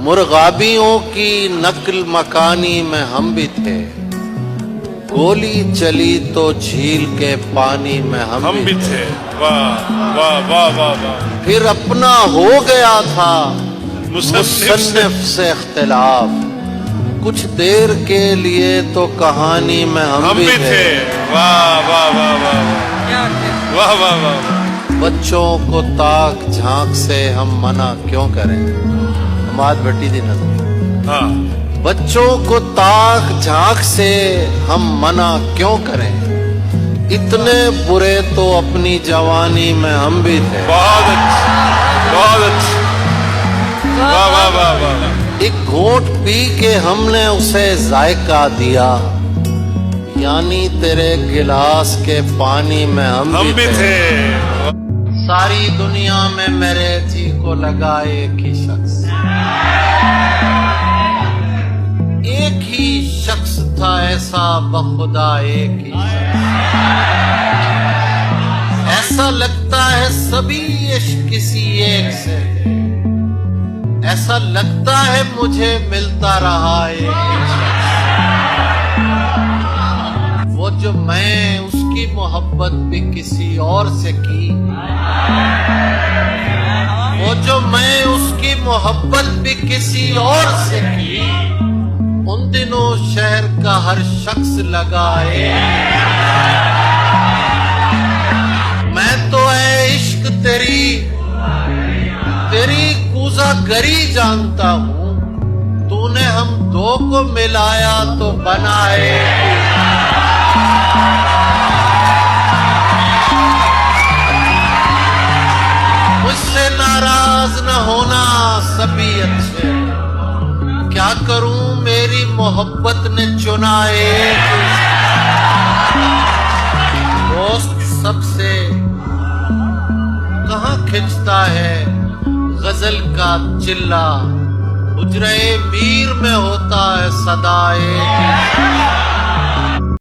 मुर्गाबियों की नक्ल मकानी में हम भी थे, गोली चली तो झील के पानी में हम भी थे। वाह वाह वाह वाह वाह। फिर अपना हो गया था मुसन्निफ से इख्तिलाफ, कुछ देर के लिए तो कहानी में हम भी थे। वाह वाह वाह वाह वाह वाह वाह। बच्चों को ताक झांक से हम मना क्यों करें, हमाद भट्टी दी नज़र। हाँ। बच्चों को ताक झांक से हम मना क्यों करें, इतने बुरे तो अपनी जवानी में हम भी थे। बहुत अच्छा, बहुत अच्छा। वाह वाह वाह वाह। एक घूंट पी के हमने उसे जायका दिया, यानी तेरे गिलास के पानी में हम भी थे। सारी दुनिया में मेरे जी को लगा एक ही शख्स, एक ही शख्स था ऐसा बखुदा, एक ही ऐसा लगता है सभी इश्क किसी एक से, ऐसा लगता है मुझे मिलता रहा एक वो जो मैं उसकी मोहब्बत भी किसी और से की, वो जो मैं उसकी मोहब्बत भी किसी और से की, उन दिनों शहर का हर शख्स लगाए। मैं तो है इश्क तेरी कूज़ागरी जानता हूँ, तूने हम दो को मिलाया तो बनाए। मुझसे नाराज न होना सभी अच्छे, क्या करूं मेरी मोहब्बत ने चुना एक। दोस्त सबसे कहाँ खिंचता है गजल का चिल्ला, हुजरे मीर में होता है सदा एक।